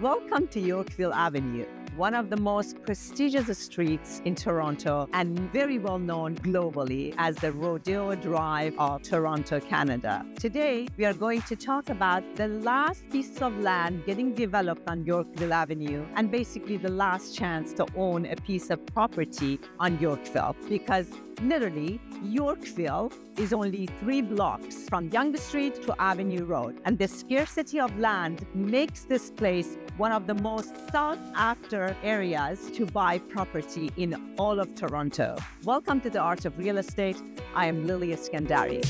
Welcome to Yorkville Avenue, one of the most prestigious streets in Toronto and very well known globally as the Rodeo Drive of Toronto, Canada. Today, we are going to talk about the last piece of land getting developed on Yorkville Avenue and basically the last chance to own a piece of property on Yorkville, because literally, Yorkville is only 3 blocks from Yonge Street to Avenue Road, and the scarcity of land makes this place one of the most sought after areas to buy property in all of Toronto. Welcome to the Art of Real Estate. I am Lily Iskandari.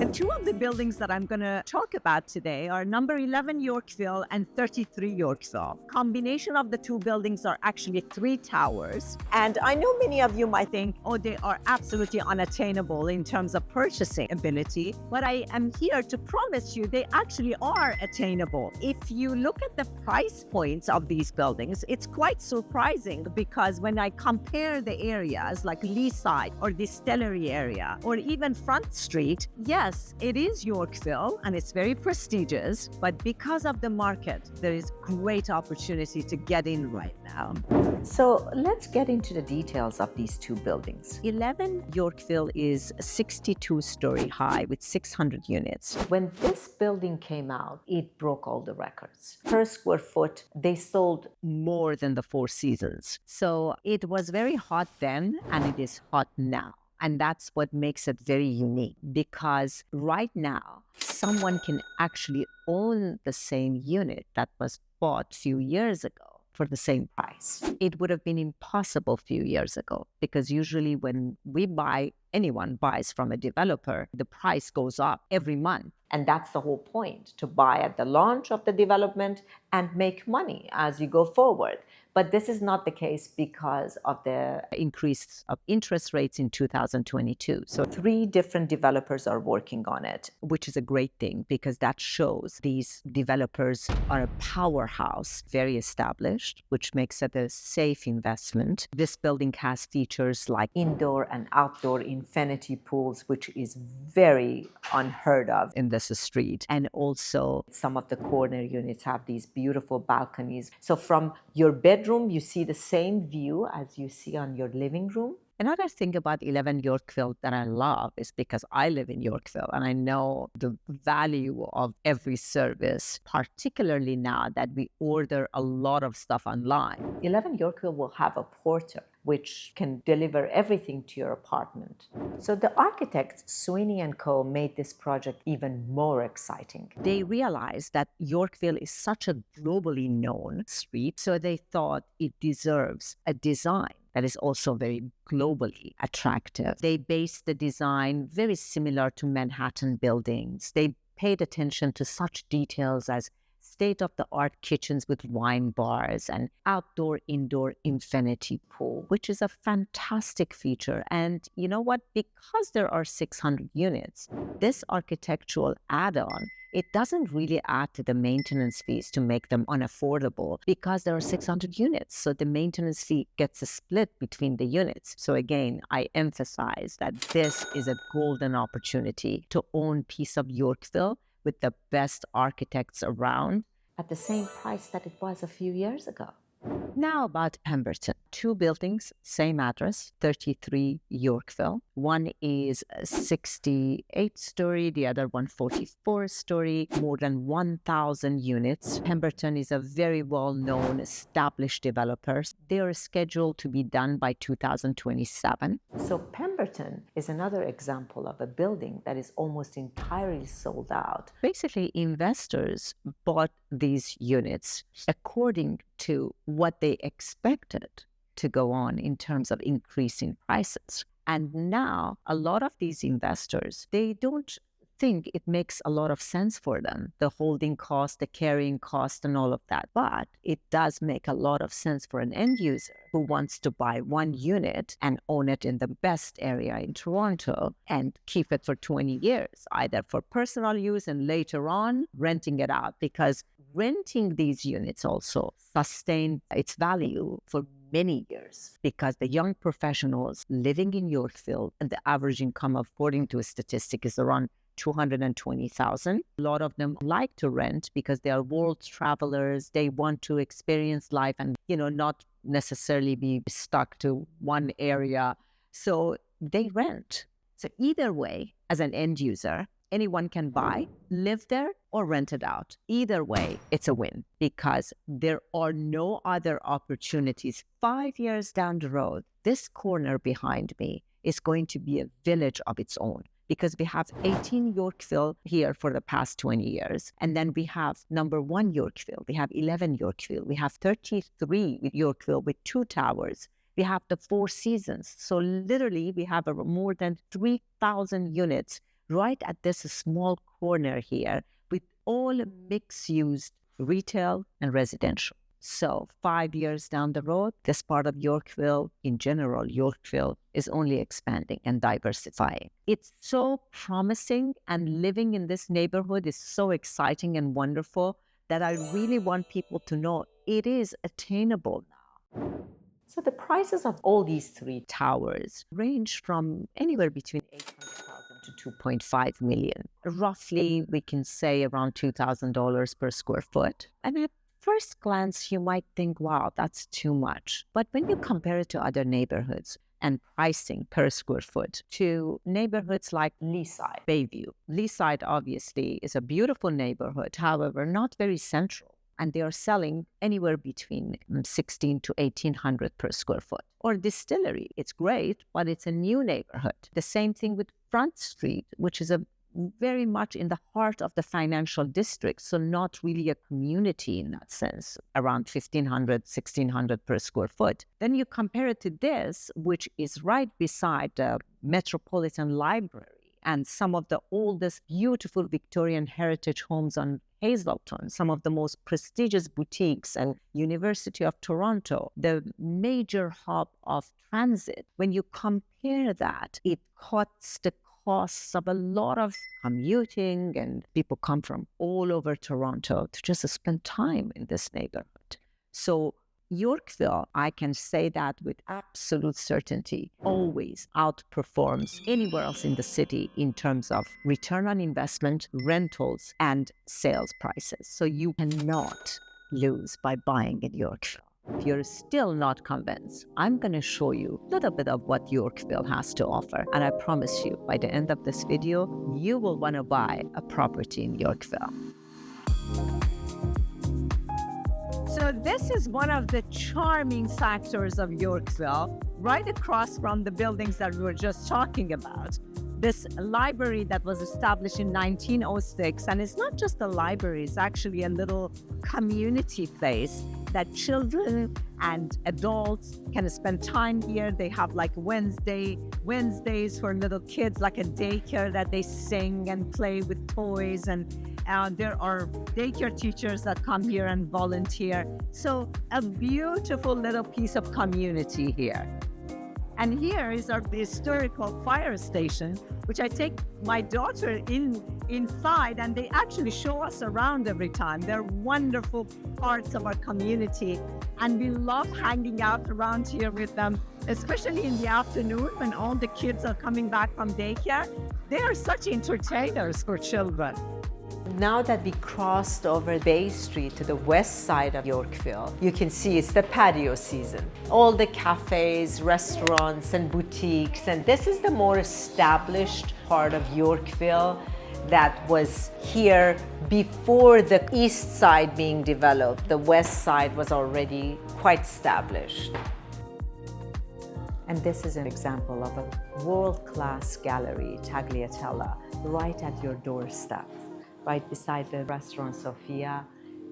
And two of the buildings that I'm going to talk about today are number 11 Yorkville and 33 Yorkville. Combination of the two buildings are actually 3 towers. And I know many of you might think, oh, they are absolutely unattainable in terms of purchasing ability. But I am here to promise you they actually are attainable. If you look at the price points of these buildings, it's quite surprising, because when I compare the areas like Leaside or the Stellary area or even Front Street, yes, it is Yorkville and it's very prestigious, but because of the market, there is great opportunity to get in right now. So let's get into the details of these two buildings. 11 Yorkville is 62-story high with 600 units. When this building came out, it broke all the records. Per square foot, they sold More than the 4 seasons. So it was very hot then and it is hot now. And that's what makes it very unique, because right now, someone can actually own the same unit that was bought a few years ago for the same price. It would have been impossible a few years ago, because usually when we buy, anyone buys from a developer, the price goes up every month. and that's the whole point, to buy at the launch of the development and make money as you go forward. But this is not the case because of the Increase of interest rates in 2022. So 3 different developers are working on it. which is a great thing, because that shows these developers are a powerhouse, very established, which makes it a safe investment. This building has features like Indoor and outdoor infinity pools, which is very unheard of. in this street, and also Some of the corner units have these beautiful balconies. So from your bedroom, you see the same view as you see on your living room. another thing about 11 Yorkville that I love is because I live in Yorkville and I know the value of every service, particularly now that we order a lot of stuff online. 11 Yorkville will have a porter which can deliver everything to your apartment. So the architects Sweeney & Co. made this project even more exciting. They realized that Yorkville is such a globally known street, so they thought it deserves a design that is also very globally attractive. They based the design very similar to Manhattan buildings. They paid attention to such details as state-of-the-art kitchens with wine bars and outdoor-indoor infinity pool, which is a fantastic feature. And you know what? Because there are 600 units, this architectural add-on, it doesn't really add to the maintenance fees to make them unaffordable, because there are 600 units. So the maintenance fee gets a split between the units. So again, I emphasize that this is a golden opportunity to own a piece of Yorkville with the best architects around. At the same price that it was a few years ago. Now about Pemberton. 2 buildings, same address, 33 Yorkville. One is 68-story, the other one 44-story, more than 1,000 units. Pemberton is a very well-known, established developer. They are scheduled to be done by 2027. So Pemberton is another example of a building that is almost entirely sold out. Basically, investors bought these units according to what they expected to go on in terms of increasing prices. And now a lot of these investors, they don't think it makes a lot of sense for them, the holding cost, the carrying cost, and all of that. But it does make a lot of sense for an end user who wants to buy one unit and own it in the best area in Toronto and keep it for 20 years, either for personal use and later on renting it out, because renting these units also sustain its value for many years because the young professionals living in Yorkville, and the average income, according to a statistic, is around 220,000. A lot of them like to rent because they are world travelers. They want to experience life and, not necessarily be stuck to one area. So they rent. So either way, as an end user, anyone can buy, live there, or rent it out. Either way, it's a win because there are no other opportunities. 5 years down the road, this corner behind me is going to be a village of its own because we have 18 Yorkville here for the past 20 years. And then we have number 1 Yorkville. We have 11 Yorkville. We have 33 Yorkville with 2 towers. We have the 4 Seasons. So literally, we have more than 3,000 units right at this small corner here with all mixed-use retail and residential. So 5 years down the road, this part of Yorkville, in general, Yorkville is only expanding and diversifying. It's so promising, and living in this neighborhood is so exciting and wonderful that I really want people to know it is attainable now. So the prices of all these 3 towers range from anywhere between 800,000 to 2.5 million. Roughly, we can say around $2,000 per square foot. And at first glance, you might think, wow, that's too much. But when you compare it to other neighborhoods and pricing per square foot to neighborhoods like Leaside, Bayview. Leaside, obviously, is a beautiful neighborhood, however, not very central. And they are selling anywhere between $1,600 to $1,800 per square foot. Or Distillery, it's great, but it's a new neighborhood. The same thing with Front Street, which is very much in the heart of the financial district, so not really a community in that sense, around $1,500, $1,600 per square foot. Then you compare it to this, which is right beside the Metropolitan Library and some of the oldest beautiful Victorian heritage homes on Hazelton, some of the most prestigious boutiques, and University of Toronto, the major hub of transit. When you compare that, it cuts the costs of a lot of commuting, and people come from all over Toronto to just spend time in this neighborhood. So Yorkville, I can say that with absolute certainty, always outperforms anywhere else in the city in terms of return on investment, rentals, and sales prices. So you cannot lose by buying in Yorkville. If you're still not convinced, I'm going to show you a little bit of what Yorkville has to offer. And I promise you, by the end of this video, you will want to buy a property in Yorkville. So this is one of the charming factors of Yorkville, right across from the buildings that we were just talking about. This library that was established in 1906, and it's not just a library, it's actually a little community place that children and adults can spend time here. They have like Wednesdays for little kids, like a daycare that they sing and play with toys, and there are daycare teachers that come here and volunteer. So a beautiful little piece of community here. And here is our historical fire station, which I take my daughter inside, and they actually show us around every time. They're wonderful parts of our community, and we love hanging out around here with them, especially in the afternoon when all the kids are coming back from daycare. They are such entertainers for children. Now that we crossed over Bay Street to the west side of Yorkville, you can see it's the patio season. All the cafes, restaurants, and boutiques, and this is the more established part of Yorkville that was here before the east side being developed. The west side was already quite established. And this is an example of a world-class gallery, Tagliatella, right at your doorstep, right beside the restaurant Sophia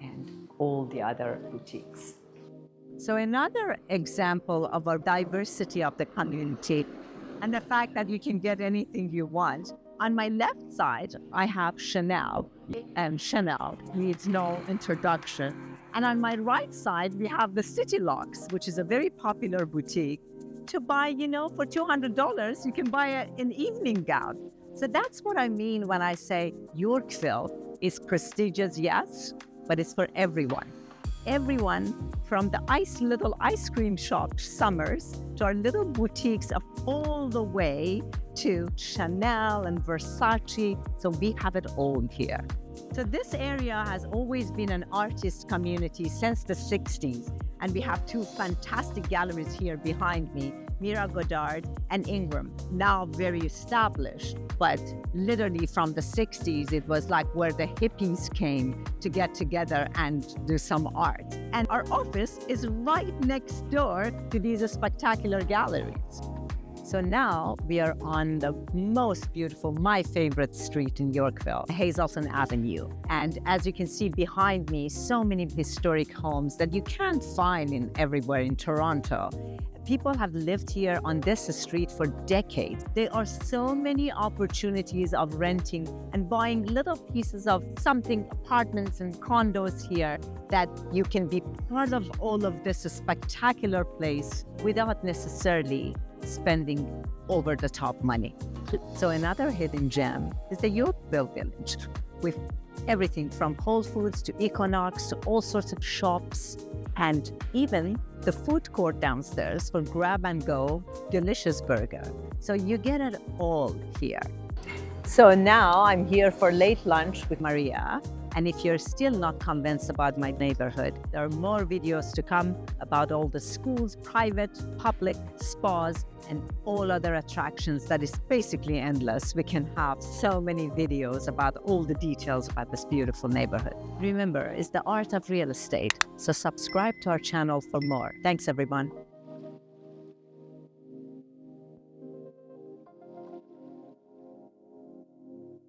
and all the other boutiques. So another example of our diversity of the community and the fact that you can get anything you want. On my left side, I have Chanel, and Chanel needs no introduction. And on my right side, we have the City Locks, which is a very popular boutique. To buy, for $200, you can buy an evening gown. So that's what I mean when I say Yorkville is prestigious, yes, but it's for everyone. everyone from the little ice cream shop, Summers, to our little boutiques of all the way to Chanel and Versace. So we have it all here. So this area has always been an artist community since the 60s. And we have two fantastic galleries here behind me, Mira Goddard and Ingram, now very established. But literally from the 60s, it was like where the hippies came to get together and do some art. And our office is right next door to these spectacular galleries. So now we are on the most beautiful, my favorite street in Yorkville, Hazelton Avenue. And as you can see behind me, so many historic homes that you can't find everywhere in Toronto. People have lived here on this street for decades. There are so many opportunities of renting and buying little pieces of something, apartments and condos here, that you can be part of all of this spectacular place without necessarily spending over the top money. So another hidden gem is the Yorkville Village, with everything from Whole Foods to Equinox to all sorts of shops, and even the food court downstairs for grab and go delicious burger. So you get it all here. So now I'm here for late lunch with Maria. And if you're still not convinced about my neighborhood, there are more videos to come about all the schools, private, public, spas, and all other attractions that is basically endless. We can have so many videos about all the details about this beautiful neighborhood. Remember, it's the art of real estate. So subscribe to our channel for more. Thanks, everyone.